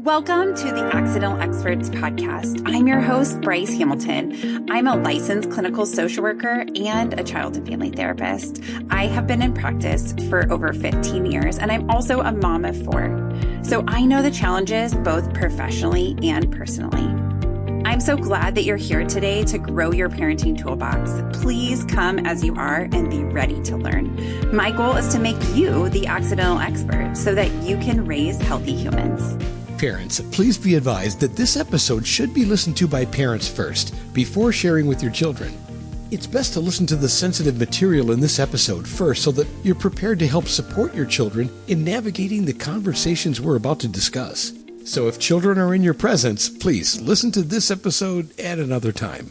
Welcome to the Accidental Experts podcast. I'm your host, Bryce Hamilton. I'm a licensed clinical social worker and a child and family therapist. I have been in practice for over 15 years, and I'm also a mom of 4. So I know the challenges both professionally and personally. I'm so glad that you're here today to grow your parenting toolbox. Please come as you are and be ready to learn. My goal is to make you the accidental expert so that you can raise healthy humans. Parents, please be advised that this episode should be listened to by parents first, before sharing with your children. It's best to listen to the sensitive material in this episode first so that you're prepared to help support your children in navigating the conversations we're about to discuss. So if children are in your presence, please listen to this episode at another time.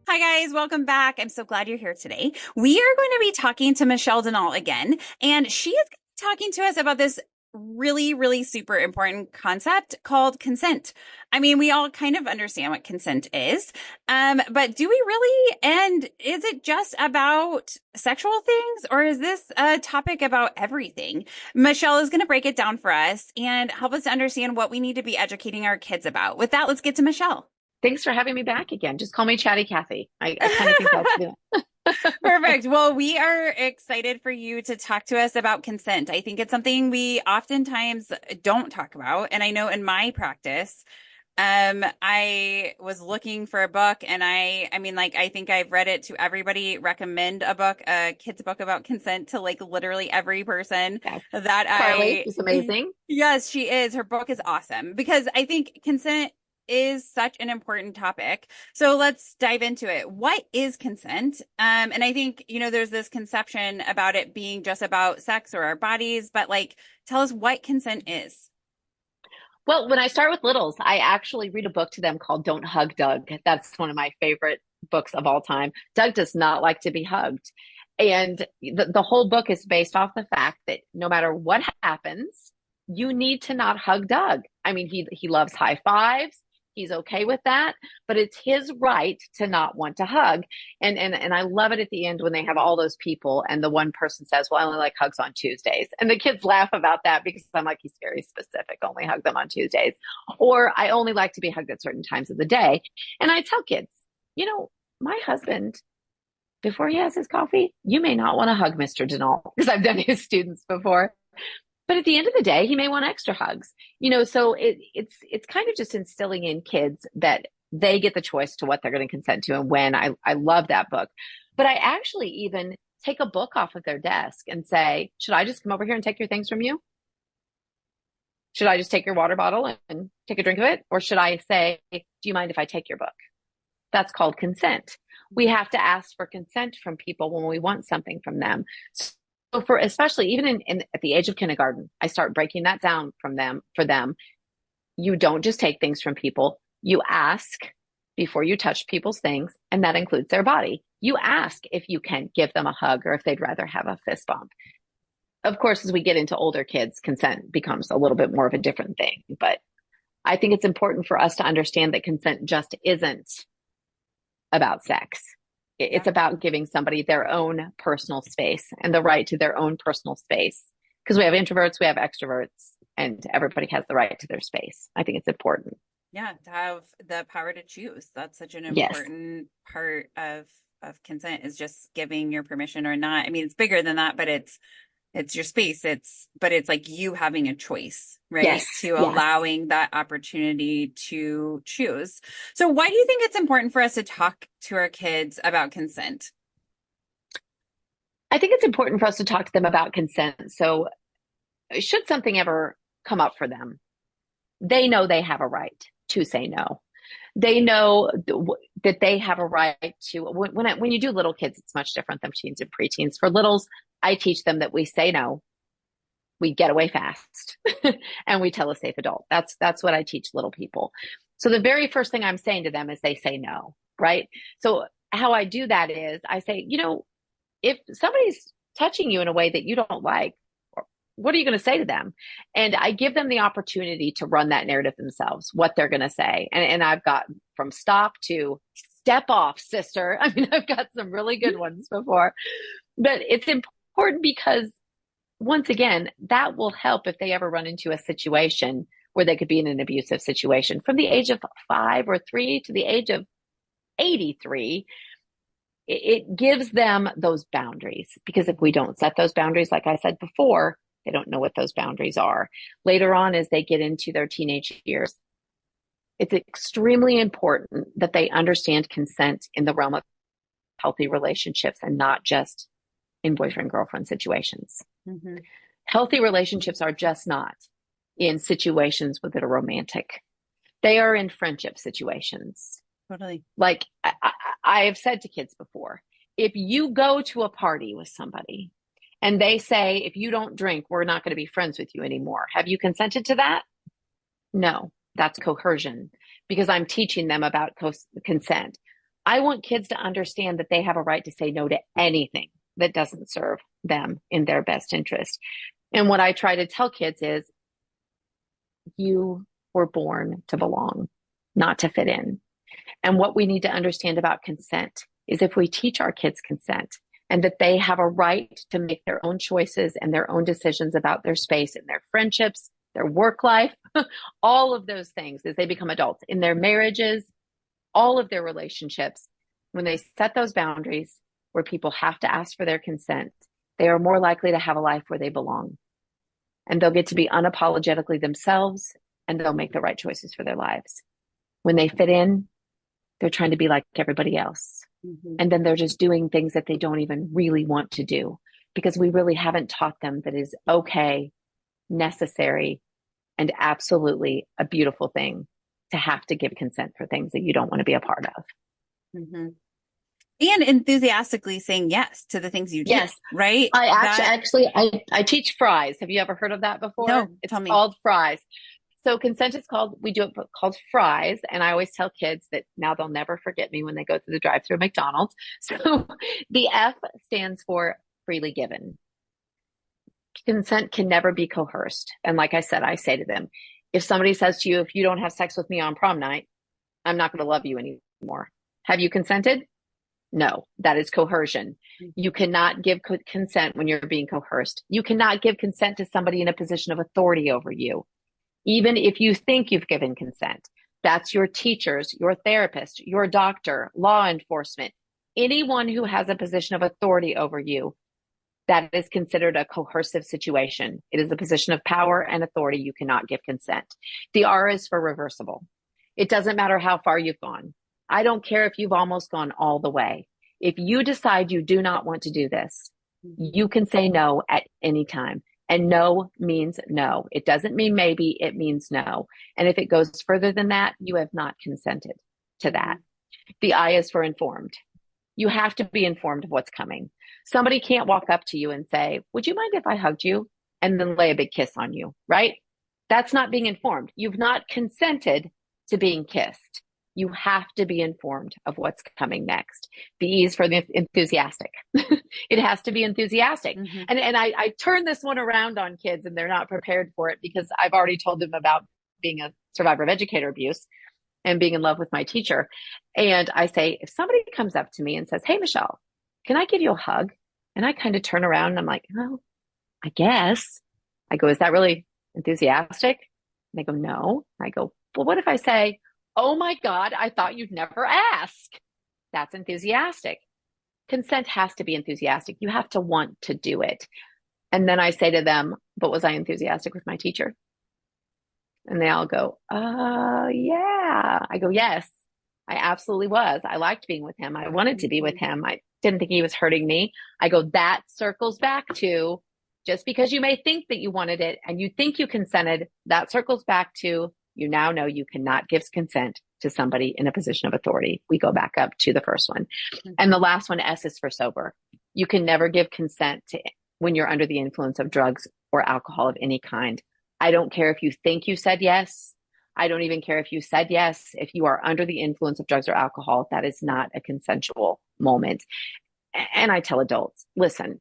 Hi guys, welcome back. I'm so glad you're here today. We are going to be talking to Michelle Denault again, and she is talking to us about this really super important concept called consent. I mean, we all kind of understand what consent is, but do we really? And is it just about sexual things, or is this a topic about everything? Michelle is going to break it down for us and help us to understand what we need to be educating our kids about. With that, let's get to Michelle. Thanks for having me back again. Just call me Chatty Cathy. I kind of think that's good. Perfect. Well, we are excited for you to talk to us about consent. I think it's something we oftentimes don't talk about. And I know in my practice, I was looking for a book, and I think I've read it to everybody, recommend a book, a kid's book about consent to like literally every person that Carly is amazing. Yes, she is. Her book is awesome because I think consent is such an important topic. So let's dive into it. What is consent? And I think, there's this conception about it being just about sex or our bodies, but tell us what consent is. Well, when I start with littles, I actually read a book to them called Don't Hug Doug. That's one of my favorite books of all time. Doug does not like to be hugged. And the whole book is based off the fact that no matter what happens, you need to not hug Doug. I mean, he loves high fives. He's okay with that, but it's his right to not want to hug. And I love it at the end when they have all those people and the one person says, well, I only like hugs on Tuesdays. And the kids laugh about that because I'm like, he's very specific, only hug them on Tuesdays. Or I only like to be hugged at certain times of the day. And I tell kids, my husband, before he has his coffee, you may not want to hug Mr. Denault, because I've done his students before. But at the end of the day, he may want extra hugs, so it's kind of just instilling in kids that they get the choice to what they're going to consent to and when. I love that book. But I actually even take a book off of their desk and say, should I just come over here and take your things from you? Should I just take your water bottle and take a drink of it? Or should I say, do you mind if I take your book? That's called consent. We have to ask for consent from people when we want something from them. So for especially even at the age of kindergarten, I start breaking that down for them. You don't just take things from people. You ask before you touch people's things, and that includes their body. You ask if you can give them a hug or if they'd rather have a fist bump. Of course, as we get into older kids, consent becomes a little bit more of a different thing. But I think it's important for us to understand that consent just isn't about sex. It's about giving somebody their own personal space and the right to their own personal space. Because we have introverts, we have extroverts, and everybody has the right to their space. I think it's important. Yeah, to have the power to choose. That's such an important part of consent, is just giving your permission or not. I mean, it's bigger than that, but it's your space. It's like you having a choice, right? Yes. Allowing that opportunity to choose. So why do you think it's important for us to talk to our kids about consent? I think it's important for us to talk to them about consent. So should something ever come up for them, they know they have a right to say no. They know that they have a right to, when you do little kids, it's much different than teens and preteens. For littles, I teach them that we say no, we get away fast, and we tell a safe adult. That's what I teach little people. So the very first thing I'm saying to them is they say no, right? So how I do that is I say, if somebody's touching you in a way that you don't like, what are you going to say to them? And I give them the opportunity to run that narrative themselves, what they're going to say. And I've got from stop to step off, sister. I mean, I've got some really good ones before, but it's important because once again, that will help if they ever run into a situation where they could be in an abusive situation. From the age of 5 or 3 to the age of 83, it gives them those boundaries, because if we don't set those boundaries, like I said before, they don't know what those boundaries are. Later on, as they get into their teenage years, it's extremely important that they understand consent in the realm of healthy relationships and not just in boyfriend-girlfriend situations. Mm-hmm. Healthy relationships are just not in situations that are romantic. They are in friendship situations. Totally. Like I have said to kids before, if you go to a party with somebody and they say, if you don't drink, we're not going to be friends with you anymore. Have you consented to that? No, that's coercion, because I'm teaching them about consent. I want kids to understand that they have a right to say no to anything that doesn't serve them in their best interest. And what I try to tell kids is, you were born to belong, not to fit in. And what we need to understand about consent is, if we teach our kids consent and that they have a right to make their own choices and their own decisions about their space in their friendships, their work life, all of those things as they become adults, in their marriages, all of their relationships, when they set those boundaries where people have to ask for their consent, they are more likely to have a life where they belong. And they'll get to be unapologetically themselves, and they'll make the right choices for their lives. When they fit in, they're trying to be like everybody else. Mm-hmm. And then they're just doing things that they don't even really want to do, because we really haven't taught them that it is okay, necessary, and absolutely a beautiful thing to have to give consent for things that you don't want to be a part of. Mm-hmm. And enthusiastically saying yes to the things you do. Yes. Right? I teach fries. Have you ever heard of that before? No, it's tell me. Called fries. So consent is we do it called fries. And I always tell kids that now they'll never forget me when they go through the drive-thru at McDonald's. So the F stands for freely given. Consent can never be coerced. And like I said, I say to them, if somebody says to you, if you don't have sex with me on prom night, I'm not going to love you anymore. Have you consented? No, that is coercion. You cannot give consent when you're being coerced. You cannot give consent to somebody in a position of authority over you. Even if you think you've given consent, that's your teachers, your therapist, your doctor, law enforcement, anyone who has a position of authority over you. That is considered a coercive situation. It is a position of power and authority. You cannot give consent. The R is for reversible. It doesn't matter how far you've gone. I don't care if you've almost gone all the way. If you decide you do not want to do this, you can say no at any time. And no means no. It doesn't mean maybe, it means no. And if it goes further than that, you have not consented to that. The I is for informed. You have to be informed of what's coming. Somebody can't walk up to you and say, would you mind if I hugged you? And then lay a big kiss on you, right? That's not being informed. You've not consented to being kissed. You have to be informed of what's coming next. The E is for the enthusiastic. It has to be enthusiastic. Mm-hmm. And I turn this one around on kids, and they're not prepared for it, because I've already told them about being a survivor of educator abuse and being in love with my teacher. And I say, if somebody comes up to me and says, hey, Michelle, can I give you a hug? And I kind of turn around and I'm like, well, I guess. I go, is that really enthusiastic? And they go, no. I go, well, what if I say, oh my God, I thought you'd never ask? That's enthusiastic. Consent has to be enthusiastic. You have to want to do it. And then I say to them, but was I enthusiastic with my teacher? And they all go, yeah. I go, yes, I absolutely was. I liked being with him. I wanted to be with him. I didn't think he was hurting me. I go, that circles back to, just because you may think that you wanted it and you think you consented, that circles back to, you now know you cannot give consent to somebody in a position of authority. We go back up to the first one. Mm-hmm. And the last one, S, is for sober. You can never give consent to when you're under the influence of drugs or alcohol of any kind. I don't care if you think you said yes. I don't even care if you said yes. If you are under the influence of drugs or alcohol, that is not a consensual moment. And I tell adults, listen,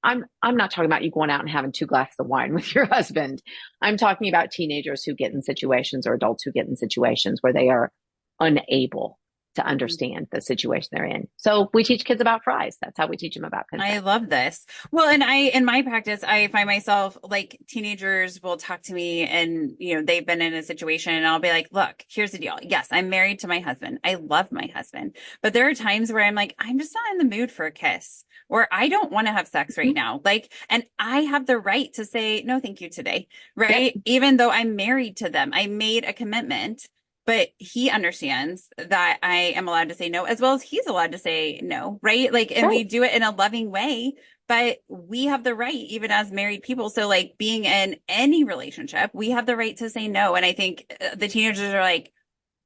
I'm not talking about you going out and having 2 glasses of wine with your husband. I'm talking about teenagers who get in situations, or adults who get in situations where they are unable to understand the situation they're in. So we teach kids about fries. That's how we teach them about consent. I love this. Well, and in my practice, I find myself like teenagers will talk to me and, they've been in a situation and I'll be like, look, here's the deal. Yes, I'm married to my husband. I love my husband, but there are times where I'm like, I'm just not in the mood for a kiss, or I don't want to have sex right now. Like, and I have the right to say, no, thank you today. Right. Yep. Even though I'm married to them, I made a commitment. But he understands that I am allowed to say no, as well as he's allowed to say no, right? Like, and we do it in a loving way, but we have the right, even as married people. So like being in any relationship, we have the right to say no. And I think the teenagers are like,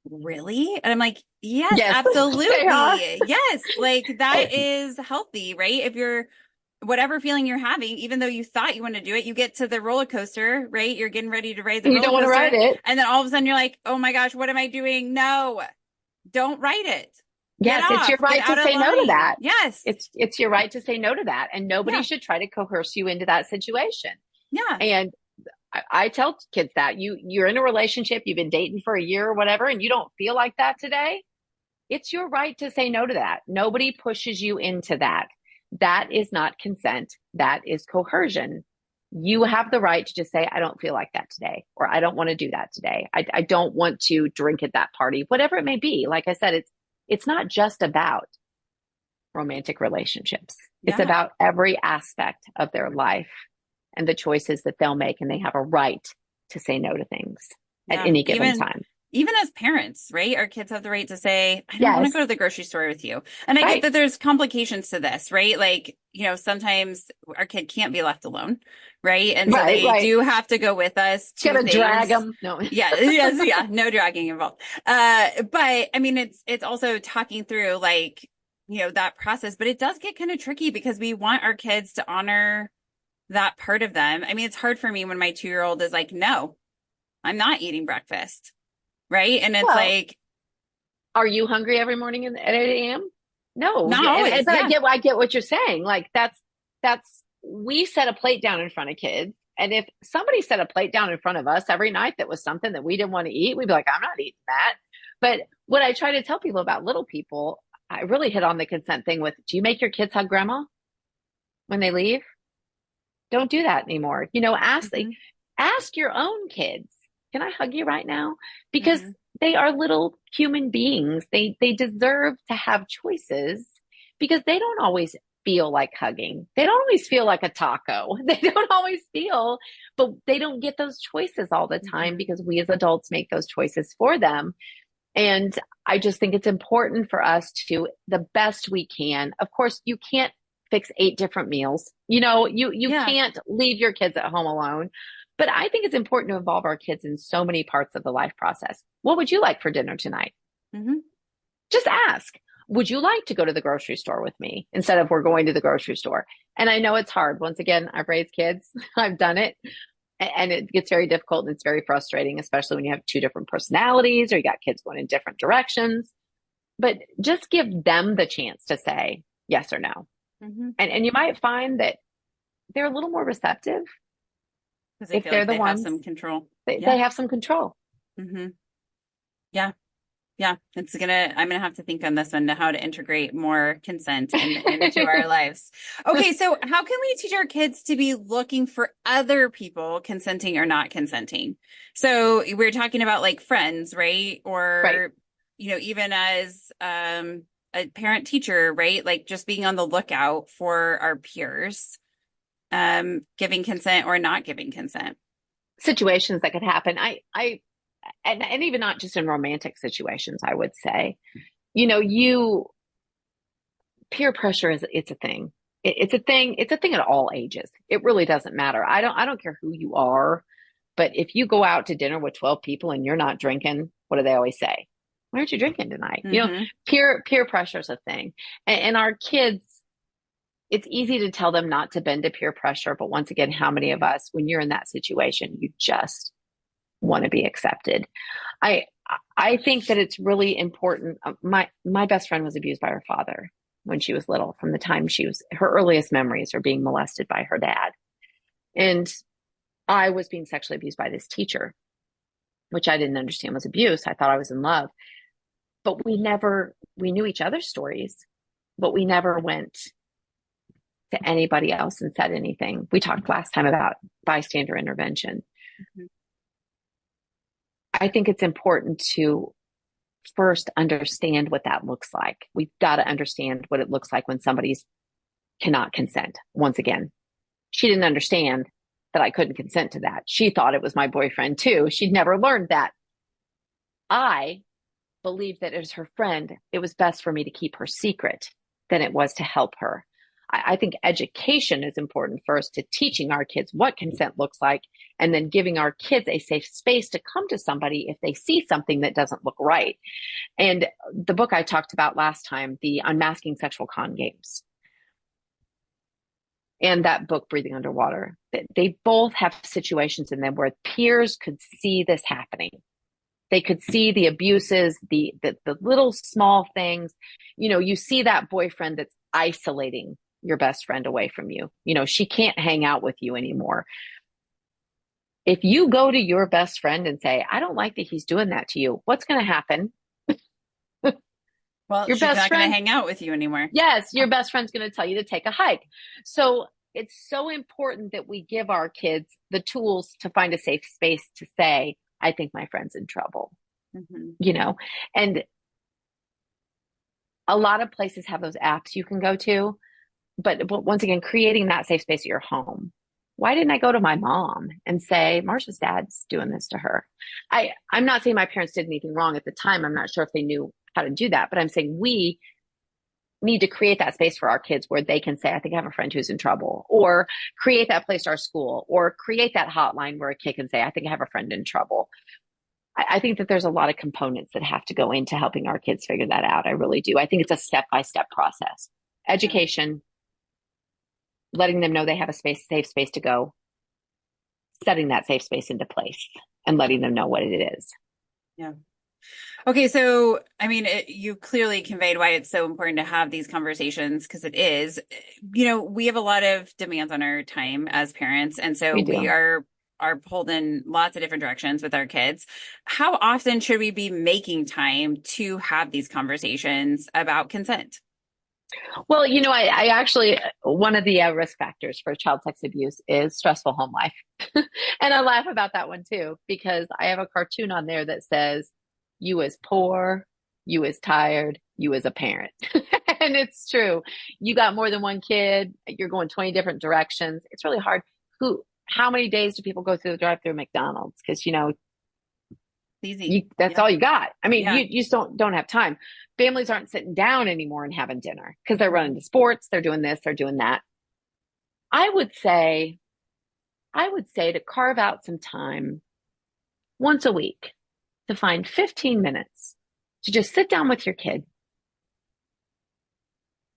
really? And I'm like, yes, absolutely. Yes. Like that is healthy, right? If you're whatever feeling you're having, even though you thought you want to do it, you get to the roller coaster, right? You're getting ready to ride the roller coaster. You don't want to ride it. And then all of a sudden you're like, oh my gosh, what am I doing? No, don't ride it. Yes, it's your right to say no to that. Yes. It's your right to say no to that. And nobody should try to coerce you into that situation. Yeah. And I tell kids that you're in a relationship, you've been dating for a year or whatever, and you don't feel like that today. It's your right to say no to that. Nobody pushes you into that. That is not consent. That is coercion. You have the right to just say, I don't feel like that today, or I don't want to do that today. I don't want to drink at that party, whatever it may be. Like I said, it's not just about romantic relationships. Yeah. It's about every aspect of their life and the choices that they'll make. And they have a right to say no to things at any given time. Even as parents, right? Our kids have the right to say, I don't want to go to the grocery store with you. And I get that there's complications to this, right? Like, sometimes our kid can't be left alone, right? And so they do have to go with us. Gotta drag them. No. No dragging involved. But I mean, it's also talking through like, that process, but it does get kind of tricky because we want our kids to honor that part of them. I mean, it's hard for me when my 2-year-old is like, no, I'm not eating breakfast. Right. And it's like, are you hungry every morning at 8 a.m.? No. Not always. But I get what you're saying. Like we set a plate down in front of kids. And if somebody set a plate down in front of us every night that was something that we didn't want to eat, we'd be like, I'm not eating that. But what I try to tell people about little people, I really hit on the consent thing with, do you make your kids hug grandma when they leave? Don't do that anymore. Ask your own kids. Can I hug you right now? Because they are little human beings. They deserve to have choices because they don't always feel like hugging. They don't always feel like a taco. They don't always feel, but they don't get those choices all the time because we as adults make those choices for them. And I just think it's important for us to, the best we can. Of course, you can't fix 8 different meals. You can't leave your kids at home alone. But I think it's important to involve our kids in so many parts of the life process. What would you like for dinner tonight? Just ask. Would you like to go to the grocery store with me instead of we're going to the grocery store? And I know it's hard. Once again, I've raised kids. I've done it. And it gets very difficult and it's very frustrating, especially when you have 2 different personalities or you got kids going in different directions. But just give them the chance to say yes or no. And you might find that they're a little more receptive. Because if they're the ones, have some control. They have some control. Yeah. I'm gonna have to think on this one, how to integrate more consent into our lives. Okay, so how can we teach our kids to be looking for other people consenting or not consenting? So we're talking about like friends, right? Or even as a parent teacher, right? Like just being on the lookout for our peers. Giving consent or not giving consent. Situations that could happen. And even not just in romantic situations, I would say, peer pressure it's a thing. It's a thing at all ages. It really doesn't matter. I don't care who you are, but if you go out to dinner with 12 people and you're not drinking, what do they always say? Why aren't you drinking tonight? Peer pressure is a thing. And our kids, it's easy to tell them not to bend to peer pressure. But once again, how many of us, when you're in that situation, you just want to be accepted? I think that it's really important. My best friend was abused by her father when she was little, from the time her earliest memories are being molested by her dad. And I was being sexually abused by this teacher, which I didn't understand was abuse. I thought I was in love. but we knew each other's stories, but we never went to anybody else and said anything. We talked last time about bystander intervention. Mm-hmm. I think it's important to first understand what that looks like. We've got to understand what it looks like when somebody's cannot consent. Once again, she didn't understand that I couldn't consent to that. She thought it was my boyfriend too. She'd never learned that. I believed that as her friend, it was best for me to keep her secret than it was to help her. I think education is important first, to teaching our kids what consent looks like, and then giving our kids a safe space to come to somebody if they see something that doesn't look right. And the book I talked about last time, the Unmasking Sexual Con Games, and that book, Breathing Underwater, they both have situations in them where peers could see this happening. They could see the abuses, the little small things. You know, you see that boyfriend that's isolating your best friend away from you. You know, she can't hang out with you anymore. If you go to your best friend and say, I don't like that he's doing that to you, what's going to happen? Well, your she's best not going friend, to hang out with you anymore. yes, your best friend's going to tell you to take a hike. So it's so important that we give our kids the tools to find a safe space to say, I think my friend's in trouble. Mm-hmm. You know, and a lot of places have those apps you can go to. But once again, creating that safe space at your home. Why didn't I go to my mom and say, Marsha's dad's doing this to her? I'm not saying my parents did anything wrong at the time. I'm not sure if they knew how to do that, but I'm saying we need to create that space for our kids where they can say, I think I have a friend who's in trouble, or create that place at our school, or create that hotline where a kid can say, I think I have a friend in trouble. I think that there's a lot of components that have to go into helping our kids figure that out. I really do. I think it's a step-by-step process. Education, letting them know they have a safe space to go, setting that safe space into place, and letting them know what it is. Yeah. Okay. So, I mean, you clearly conveyed why it's so important to have these conversations, because it is, you know, we have a lot of demands on our time as parents. And so we are pulled in lots of different directions with our kids. How often should we be making time to have these conversations about consent? Well, you know, I actually, one of the risk factors for child sex abuse is stressful home life. And I laugh about that one too, because I have a cartoon on there that says, you as poor, you as tired, you as a parent. And it's true. You got more than one kid, you're going 20 different directions. It's really hard. How many days do people go through the drive-through McDonald's? Because, you know, easy. That's all you got. I mean, yeah. you just don't have time. Families aren't sitting down anymore and having dinner because they're running to sports. They're doing this, they're doing that. I would say to carve out some time once a week to find 15 minutes to just sit down with your kid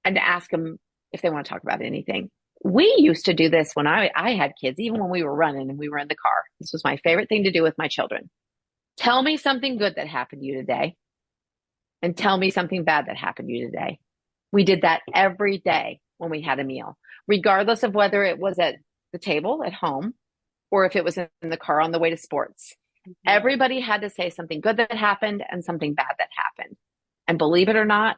and to ask them if they want to talk about anything. We used to do this when I had kids, even when we were running and we were in the car. This was my favorite thing to do with my children. Tell me something good that happened to you today, and tell me something bad that happened to you today. We did that every day when we had a meal, regardless of whether it was at the table at home or if it was in the car on the way to sports. Mm-hmm. Everybody had to say something good that happened and something bad that happened. And believe it or not,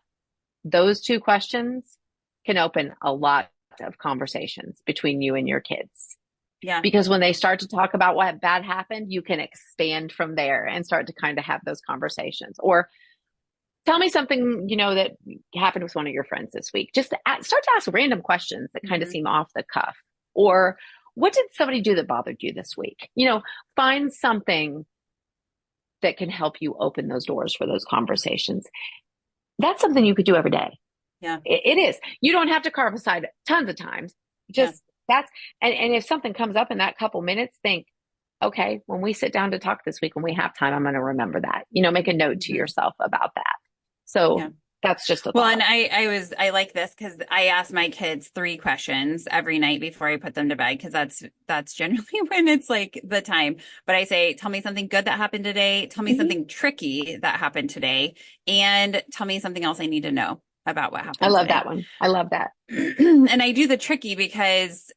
those two questions can open a lot of conversations between you and your kids. Yeah. Because when they start to talk about what bad happened, you can expand from there and start to kind of have those conversations. Or tell me something, you know, that happened with one of your friends this week. Just start to ask random questions that kind of seem off the cuff. Or what did somebody do that bothered you this week? You know, find something that can help you open those doors for those conversations. That's something you could do every day. Yeah, it is. You don't have to carve aside tons of times. Just and if something comes up in that couple minutes, think, okay, when we sit down to talk this week, when we have time, I'm going to remember that, you know, make a note to yourself about that. So that's just a thought. Well, and I like this because I ask my kids 3 questions every night before I put them to bed, because that's generally when it's like the time. But I say, tell me something good that happened today. Tell me something tricky that happened today, and tell me something else I need to know about what happened. I love that one. I love that. And I do the tricky because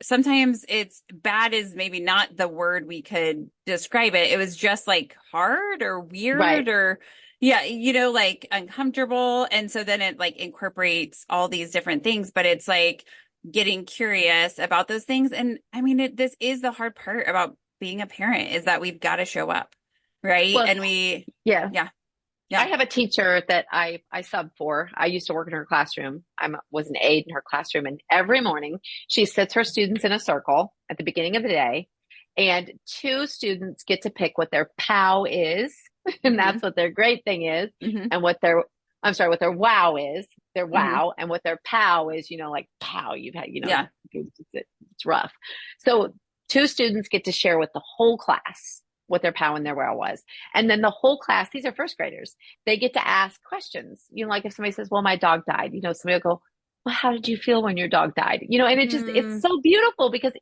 sometimes it's bad is maybe not the word we could describe it. It was just like hard or Right. weird or yeah, like uncomfortable. And so then it like incorporates all these different things, but it's like getting curious about those things. And I mean, this is the hard part about being a parent is that we've got to show up, right? Well, And yeah. yeah, I yeah. have a teacher that I sub for. I used to work in her classroom. Was an aide in her classroom, and every morning she sits her students in a circle at the beginning of the day, and two students get to pick what their POW is, and Hmm. that's what their great thing is, Hmm. and what their wow is, their Hmm. wow, and what their POW is, like POW, you've had, Yeah. it's rough. So two students get to share with the whole class what their POW and their wow was. And then the whole class, these are first graders, they get to ask questions. Like if somebody says, well, my dog died, somebody will go, well, how did you feel when your dog died? And it's Mm. so beautiful because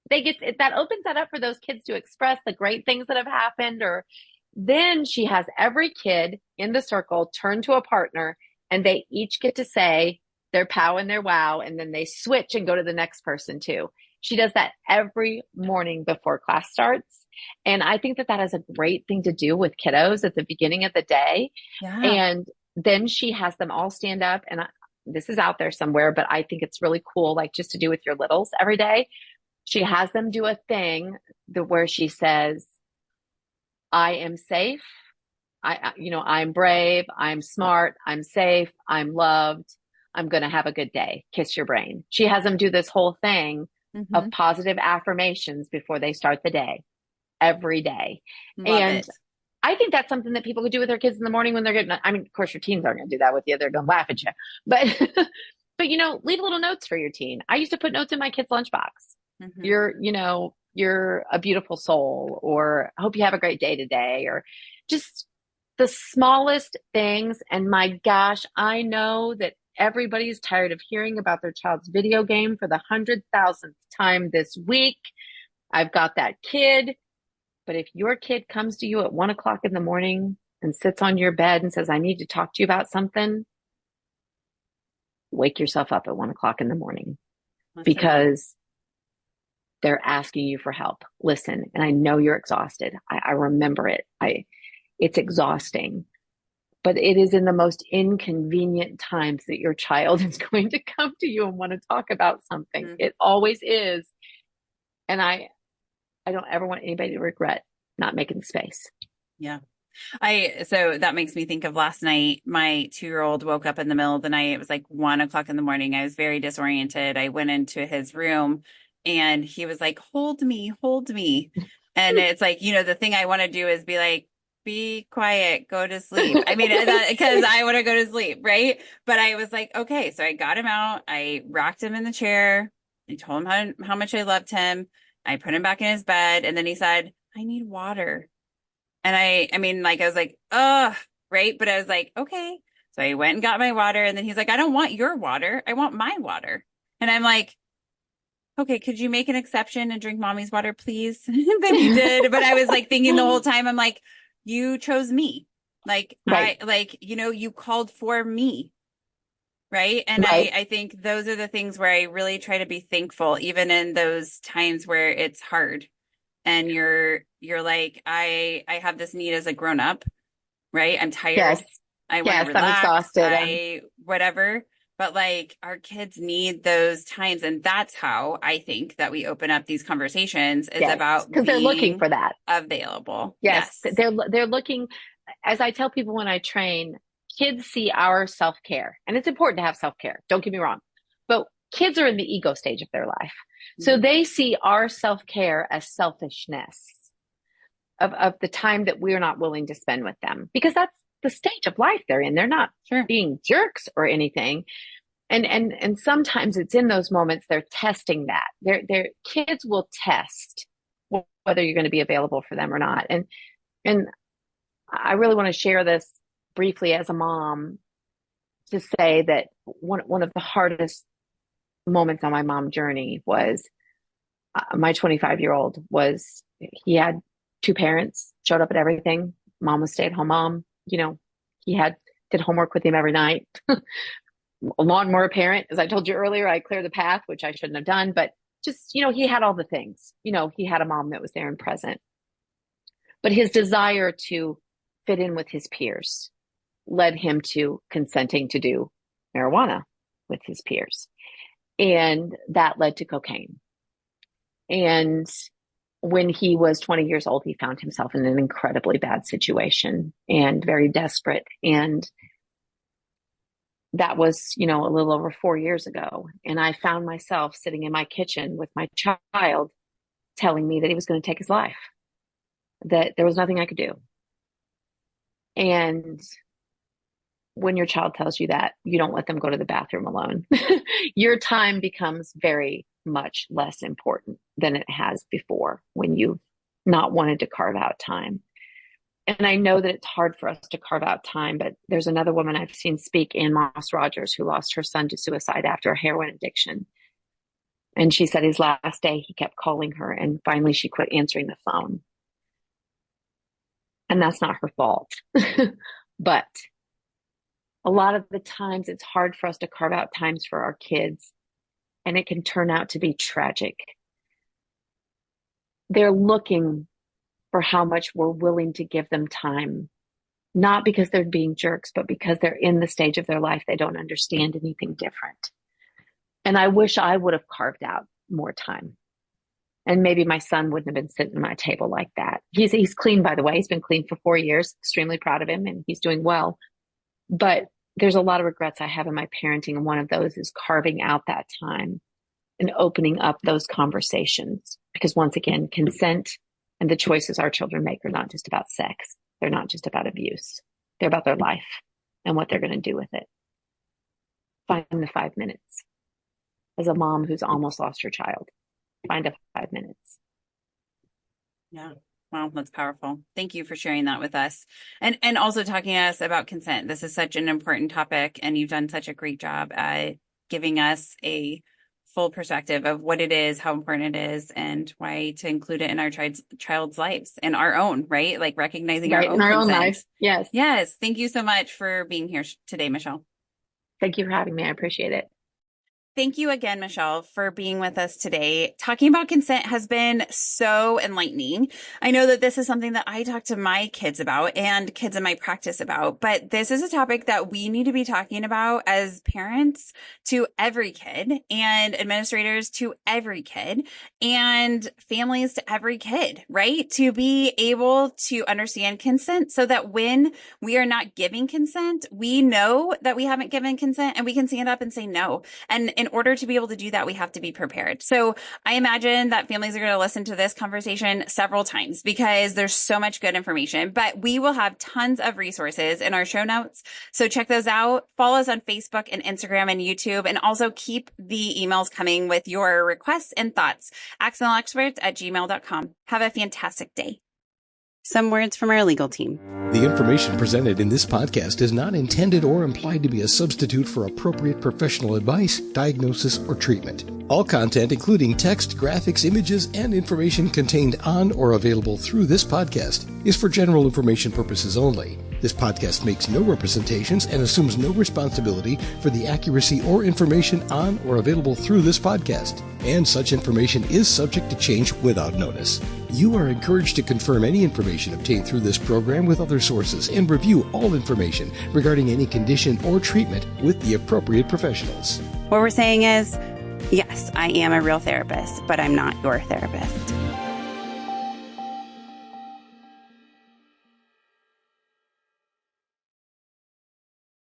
that opens that up for those kids to express the great things that have happened. Or then she has every kid in the circle turn to a partner and they each get to say their pow and their wow. And then they switch and go to the next person too. She does that every morning before class starts. And I think that is a great thing to do with kiddos at the beginning of the day. Yeah. And then she has them all stand up. And this is out there somewhere, but I think it's really cool, like just to do with your littles every day. She has them do a thing where she says, I am safe. I'm brave. I'm smart. I'm safe. I'm loved. I'm going to have a good day. Kiss your brain. She has them do this whole thing of Hmm. positive affirmations before they start the day, every day. Love And it. I think that's something that people could do with their kids in the morning when they're getting, I mean, of course, your teens aren't going to do that with you. They're going to laugh at you. But, but, leave little notes for your teen. I used to put notes in my kid's lunchbox. Hmm. You're a beautiful soul, or I hope you have a great day today, or just the smallest things. And my gosh, I know that everybody's tired of hearing about their child's video game for the 100,000th time this week. I've got that kid. But if your kid comes to you at 1 o'clock in the morning and sits on your bed and says, I need to talk to you about something, wake yourself up at 1 o'clock in the morning That's so good. because they're asking you for help. Listen, and I know you're exhausted. I remember it. It's exhausting, but it is in the most inconvenient times that your child is going to come to you and want to talk about something. Mhm. It always is. And I don't ever want anybody to regret not making space. Yeah. So that makes me think of last night. My 2-year-old woke up in the middle of the night. It was like 1 o'clock in the morning. I was very disoriented. I went into his room and he was like, hold me, hold me. And it's like, the thing I want to do is be like, be quiet, go to sleep. I mean, because I want to go to sleep, right? But I was like, okay. So I got him out. I rocked him in the chair. I told him how much I loved him. I put him back in his bed. And then he said, I need water. And I mean, like, I was like, ugh, right. But I was like, okay. So I went and got my water. And then he's like, I don't want your water. I want my water. And I'm like, okay, could you make an exception and drink mommy's water, please? Then he did. But I was like thinking the whole time, I'm like, you chose me. Like, Right. you called for me. Right. And Right. I think those are the things where I really try to be thankful, even in those times where it's hard and you're like, I have this need as a grown up, right? I'm Yes. tired. I want to Yes. I'm relax. exhausted. I whatever. But like our kids need those times. And that's how I think that we open up these conversations is Yes. about Because they're looking being for that. available. Yes. Yes. They're looking, as I tell people when I train, kids see our self-care, and it's important to have self-care. Don't get me wrong, but kids are in the ego stage of their life. So Mhm. they see our self-care as selfishness of the time that we're not willing to spend with them, because that's the stage of life they're in. They're not Sure. being jerks or anything. And sometimes it's in those moments they're testing that. Their kids will test whether you're going to be available for them or not. And I really want to share this briefly as a mom to say that one of the hardest moments on my mom journey was my 25-year-old was, he had two parents, showed up at everything. Mom was stay-at-home mom. He did homework with him every night. A lawnmower parent, as I told you earlier, I clear the path, which I shouldn't have done, but just, he had all the things. He had a mom that was there and present. But his desire to fit in with his peers led him to consenting to do marijuana with his peers. And that led to cocaine. And when he was 20 years old, he found himself in an incredibly bad situation and very desperate. And that was, a little over 4 years ago. And I found myself sitting in my kitchen with my child telling me that he was going to take his life, that there was nothing I could do. And when your child tells you that, you don't let them go to the bathroom alone. Your time becomes very much less important than it has before when you've not wanted to carve out time. And I know that it's hard for us to carve out time, but there's another woman I've seen speak, Ann Moss Rogers, who lost her son to suicide after a heroin addiction. And she said his last day, he kept calling her, and finally she quit answering the phone. And that's not her fault. But a lot of the times it's hard for us to carve out times for our kids, and it can turn out to be tragic. They're looking for how much we're willing to give them time, not because they're being jerks, but because they're in the stage of their life they don't understand anything different. And I wish I would have carved out more time. And maybe my son wouldn't have been sitting at my table like that. He's clean, by the way. He's been clean for 4 years. Extremely proud of him, and he's doing well. But there's a lot of regrets I have in my parenting, and one of those is carving out that time and opening up those conversations. Because once again, consent and the choices our children make are not just about sex. They're not just about abuse. They're about their life and what they're going to do with it. Find the 5 minutes. As a mom who's almost lost her child, find a 5 minutes. Yeah. Wow, that's powerful. Thank you for sharing that with us. And also talking to us about consent. This is such an important topic, and you've done such a great job at giving us a full perspective of what it is, how important it is, and why to include it in our child's lives and our own, right? Like recognizing our own consent. Own life. Yes. Yes. Thank you so much for being here today, Michelle. Thank you for having me. I appreciate it. Thank you again, Michelle, for being with us today. Talking about consent has been so enlightening. I know that this is something that I talk to my kids about and kids in my practice about, but this is a topic that we need to be talking about as parents to every kid, and administrators to every kid, and families to every kid, right? To be able to understand consent so that when we are not giving consent, we know that we haven't given consent and we can stand up and say no. And in order to be able to do that, we have to be prepared. So I imagine that families are going to listen to this conversation several times because there's so much good information, but we will have tons of resources in our show notes. So check those out. Follow us on Facebook and Instagram and YouTube, and also keep the emails coming with your requests and thoughts. accidentalexperts@gmail.com. Have a fantastic day. Some words from our legal team. The information presented in this podcast is not intended or implied to be a substitute for appropriate professional advice, diagnosis, or treatment. All content, including text, graphics, images, and information contained on or available through this podcast, is for general information purposes only. This podcast makes no representations and assumes no responsibility for the accuracy or information on or available through this podcast, and such information is subject to change without notice. You are encouraged to confirm any information obtained through this program with other sources and review all information regarding any condition or treatment with the appropriate professionals. What we're saying is, yes, I am a real therapist, but I'm not your therapist.